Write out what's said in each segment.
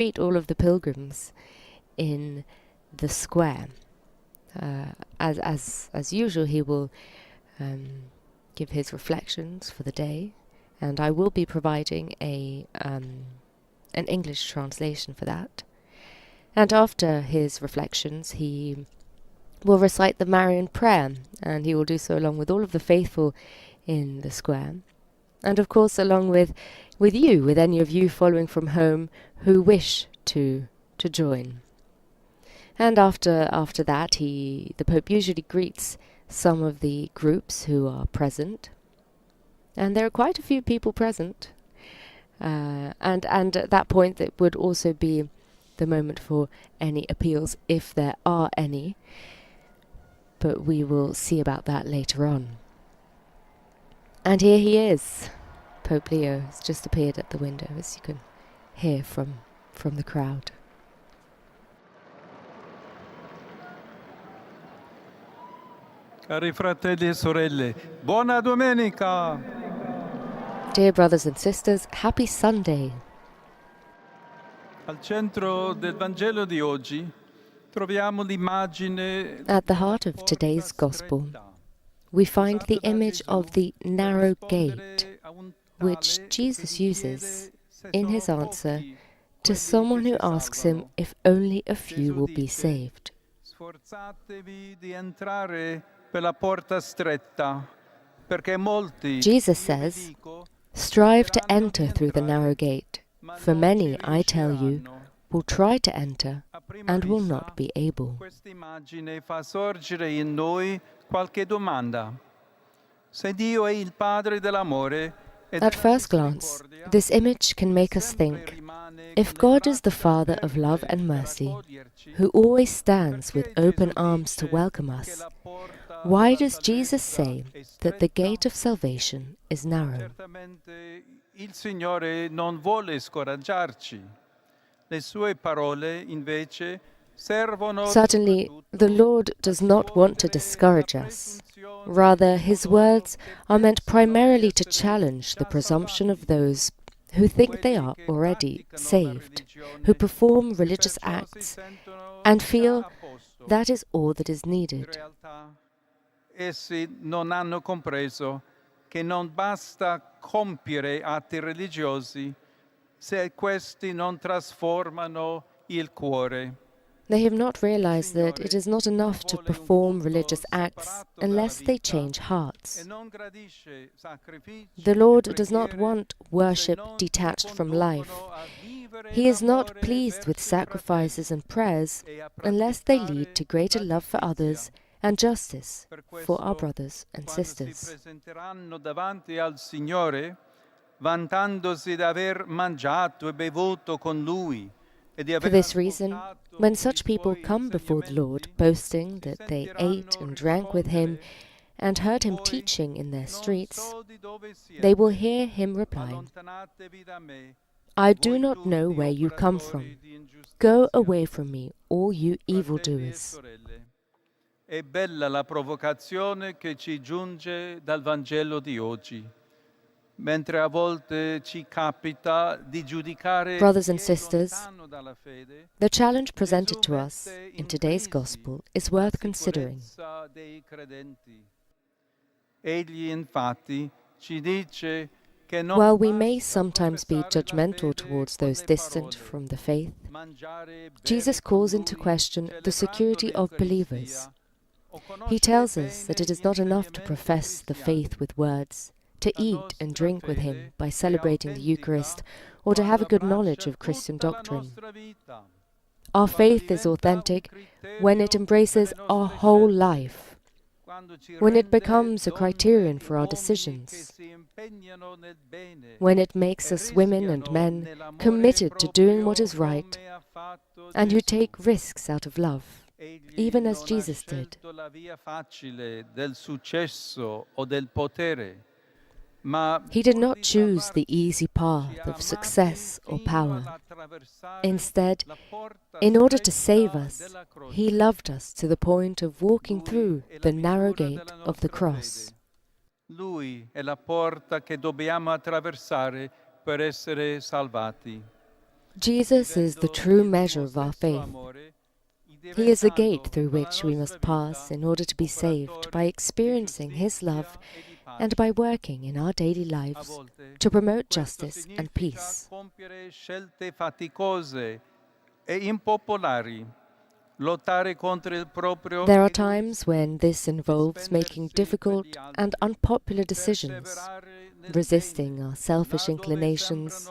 greet all of the pilgrims in the square. As usual, he will give his reflections for the day, and I will be providing an English translation for that. And after his reflections, he will recite the Marian prayer, and he will do so along with all of the faithful in the square, and of course along with you, with any of you following from home who wish to join. And after that, the Pope usually greets some of the groups who are present, and there are quite a few people present. And at that point, that would also be the moment for any appeals, if there are any. But we will see about that later on. And here he is. Pope Leo has just appeared at the window, as you can hear from the crowd. Cari fratelli e sorelle, buona domenica! Dear brothers and sisters, happy Sunday! Al centro del Vangelo di oggi troviamo l'immagine. At the heart of today's Gospel, we find the image of the narrow gate, which Jesus uses in his answer to someone who asks him if only a few will be saved. Sforzatevi di entrare per la porta stretta, perché molti, Jesus says, strive to enter through the narrow gate, for many, I tell you, will try to enter and will not be able. Questa immagine fa sorgere in noi qualche domanda. Se Dio è il Padre dell'amore, at first glance, this image can make us think, if God is the Father of love and mercy, who always stands with open arms to welcome us, why does Jesus say that the gate of salvation is narrow? Il Signore non vuole scoraggiarci. Le sue parole, invece, servono. Certainly, the Lord does not want to discourage us. Rather, his words are meant primarily to challenge the presumption of those who think they are already saved, who perform religious acts and feel that is all that is needed. Essi non hanno compreso che non basta compiere atti religiosi se questi non trasformano il cuore. They have not realized that it is not enough to perform religious acts unless they change hearts. The Lord does not want worship detached from life. He is not pleased with sacrifices and prayers unless they lead to greater love for others and justice for our brothers and sisters. Vantandosi d'aver mangiato e bevuto con lui. For this reason, when such people come before the Lord, boasting that they ate and drank with him and heard him teaching in their streets, they will hear him reply, I do not know where you come from. Go away from me, all you evildoers. È bella la provocazione che ci giunge dal Vangelo di oggi. Mentre a volte ci capita di giudicare. Brothers and sisters, the challenge presented to us in today's Gospel is worth considering. Egli infatti ci dice che non. While we may sometimes be judgmental towards those distant from the faith, Jesus calls into question the security of believers. He tells us that it is not enough to profess the faith with words, to eat and drink with him by celebrating the Eucharist, or to have a good knowledge of Christian doctrine. Our faith is authentic when it embraces our whole life, when it becomes a criterion for our decisions, when it makes us women and men committed to doing what is right and who take risks out of love, even as Jesus did. He did not choose the easy path of success or power. Instead, in order to save us, he loved us to the point of walking through the narrow gate of the cross. Lui è la porta che dobbiamo attraversare per essere salvati. Jesus is the true measure of our faith. He is the gate through which we must pass in order to be saved by experiencing His love and by working in our daily lives to promote justice and peace. Compiere scelte faticose e impopolari, lottare contro il proprio There are times when this involves making difficult and unpopular decisions, resisting our selfish inclinations,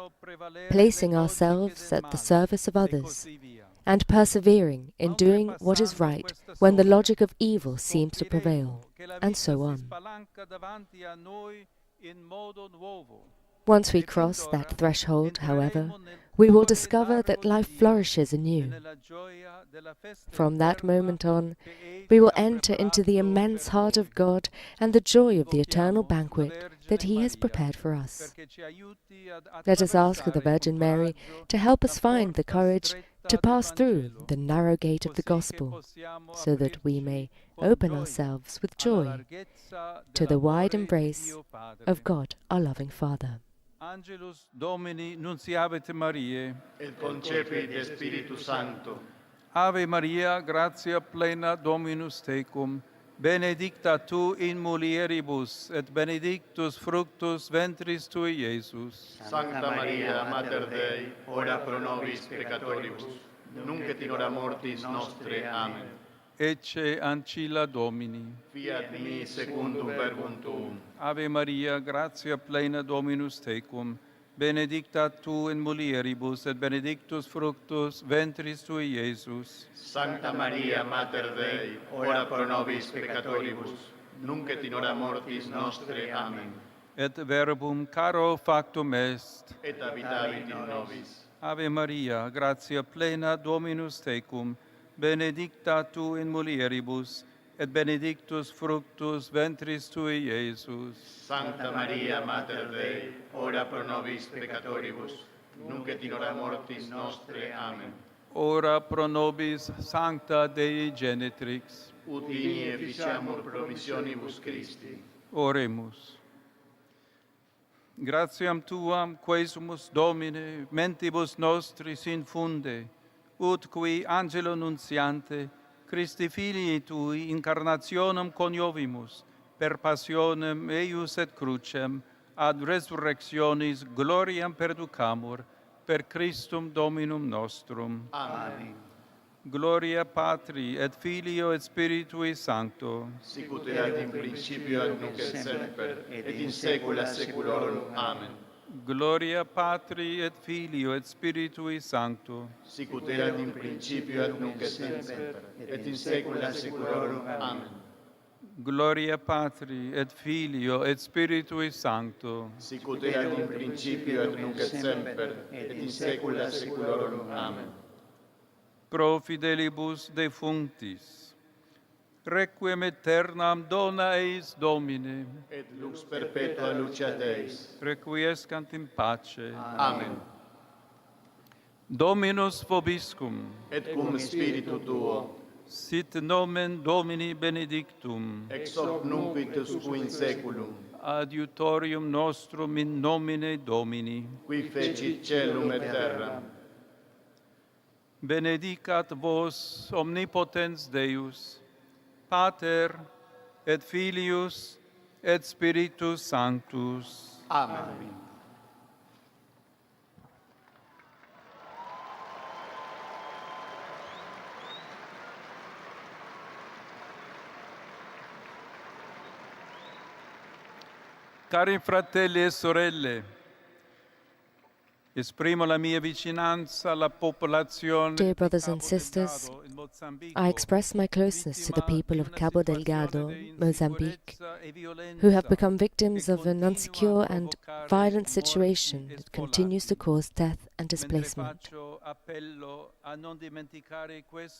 placing ourselves at the service of others, and persevering in doing what is right when the logic of evil seems to prevail, and so on. Once we cross that threshold, however, we will discover that life flourishes anew. From that moment on, we will enter into the immense heart of God and the joy of the eternal banquet that He has prepared for us. Let us ask the Virgin Mary to help us find the courage to pass through the narrow gate of the Gospel, so that we may open ourselves with joy to the wide embrace of God our loving Father. Angelus Domini nunciavit Mariae, et concepit de Spiritu Sancto. Ave Maria, gratia plena Dominus tecum, benedicta tu in mulieribus, et benedictus fructus ventris tui, Iesus. Sancta Maria, Mater Dei, ora pro nobis peccatoribus, nunc et in hora mortis nostre. Amen. Ecce ancilla Domini. Fiat mi secundum verbum tuum. Ave Maria, gratia plena Dominus tecum, benedicta tu in mulieribus, et benedictus fructus ventris tui, Iesus. Sancta Maria, Mater Dei, ora pro nobis peccatoribus, nunc et in hora mortis nostre. Amen. Et verbum caro factum est. Et habitavit in nobis. Ave Maria, gratia plena Dominus tecum, benedicta tu in mulieribus, et benedictus fructus ventris tui, Iesus. Sancta Maria, Mater Dei, ora pro nobis peccatoribus, nunc et in hora mortis nostre. Amen. Ora pro nobis sancta Dei Genitrix. Ut digni efficiamur promissionibus Christi. Oremus. Gratiam tuam, quesumus Domine, mentibus nostris infunde, ut qui angelo nuntiante, Christi filii tui incarnationem coniovimus, per passionem eius et crucem, ad resurrectionis gloriam perducamur, per Christum Dominum nostrum. Amen. Gloria Patri et Filio et Spiritui Sancto. Sicut erat in principio et nunc et semper, et in saecula saeculorum. Amen. Gloria Patri et Filio et Spiritui Sancto. Sicut erat in principio et nunc et semper, et in saecula saeculorum. Amen. Gloria Patri et Filio et Spiritui Sancto. Sicut erat in principio et nunc et semper, et in saecula saeculorum. Amen. Pro fidelibus defunctis. Requiem aeternam dona eis Domine. Et lux perpetua luceat eis. Requiescant in pace. Amen. Dominus vobiscum. Et cum spiritu tuo, Sit nomen Domini benedictum. ex hoc nunc et usque in saeculum, Adiutorium nostrum in nomine Domini. qui fecit caelum et terram. Benedicat vos omnipotens Deus, Pater et Filius et Spiritus Sanctus. Amen. Cari fratelli e sorelle, esprimo la mia vicinanza alla popolazione Dear di brothers and Cabo sisters, Delgado in Mozambico, I express my closeness to the people of Cabo Delgado, Mozambique, who have become victims of an unsecure and violent situation that continues to cause death and displacement.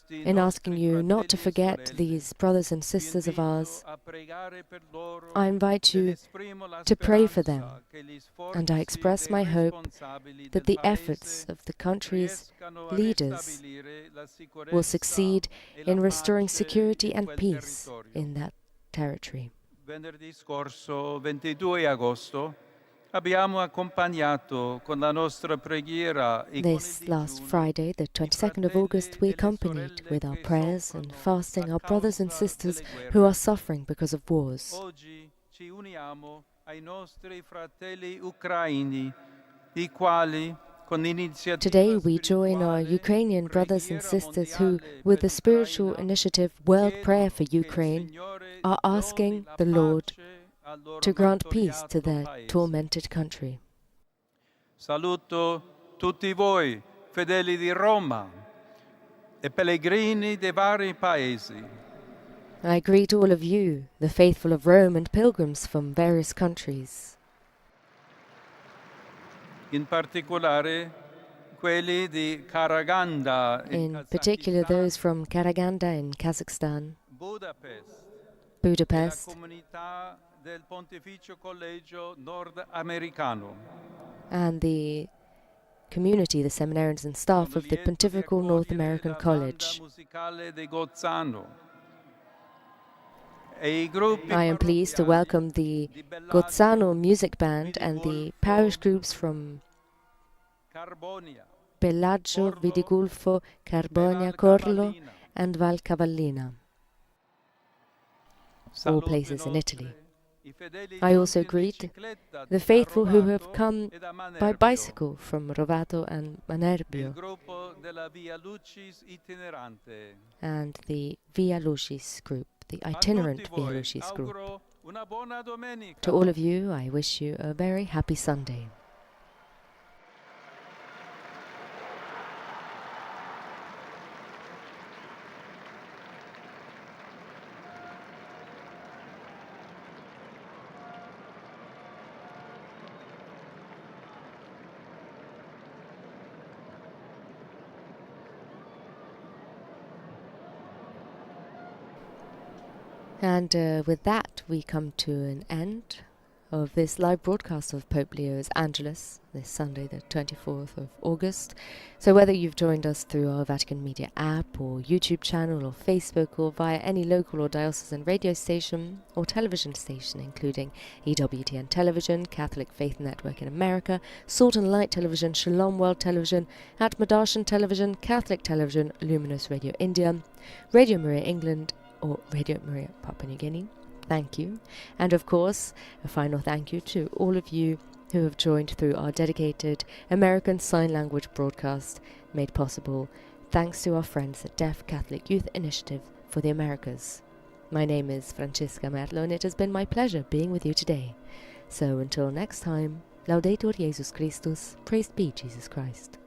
In asking you not to forget these brothers and sisters of ours, I invite you to pray for them, and I express my hope that the efforts of the country's leaders will succeed in restoring security and peace in that territory. Venerdì scorso, 22 agosto, Abbiamo accompagnato con la nostra preghiera i This last Friday, the 22nd of August, we accompanied with our prayers and fasting our brothers and sisters who are suffering because of wars. Oggi ci uniamo ai nostri fratelli ucraini, i quali con l'iniziativa Today we join our spirituale Ukrainian brothers and Preghiera sisters who, Mondiale with per the spiritual l'Ucraina, initiative World Prayer for chiedono che il Ukraine, Signore are doni asking la the Lord pace al loro to grant peace to martoriato their paese. tormented country. Saluto tutti voi, fedeli di Roma e pellegrini dei vari paesi. I greet all of you, the faithful of Rome and pilgrims from various countries. In particolare quelli di Karaganda In particular those from Karaganda in Kazakhstan, Budapest, e la Budapest, comunità del Pontificio Collegio Nordamericano, and the community, the seminarians and staff Sono of the lieto di Pontifical North accogliere American la banda College. musicale di Gozzano e i gruppi I am pleased to parrocchiali welcome the di Bellagio, Gozzano Music Band and the Vidigulfo, parish groups from Carbonia, Bellagio, Corlo, Vidigulfo, Carbonia, Val Corlo, Cavallina. and Val Cavallina, all Saluto places in inoltre Italy. i fedeli I also giunti in greet bicicletta the da faithful who have Rovato come e da by Manerbio, bicycle from Rovato and il Manerbio, gruppo della Via Lucis itinerante. and the Via Lucis group, the A itinerant tutti Via voi Lucis group. auguro una buona domenica. To all of you, I wish you a very happy Sunday. And with that, we come to an end of this live broadcast of Pope Leo's Angelus, this Sunday, the 24th of August. So whether you've joined us through our Vatican Media app or YouTube channel or Facebook or via any local or diocesan radio station or television station, including EWTN Television, Catholic Faith Network in America, Salt and Light Television, Shalom World Television, Atmadarshan Television, Catholic Television, Luminous Radio India, Radio Maria England, or Radio Maria Papua New Guinea. Thank you. And of course, a final thank you to all of you who have joined through our dedicated American Sign Language broadcast, made possible thanks to our friends at Deaf Catholic Youth Initiative for the Americas. My name is Francesca Merlo, and it has been my pleasure being with you today. So until next time, Laudetur Jesus Christus, praised be Jesus Christ.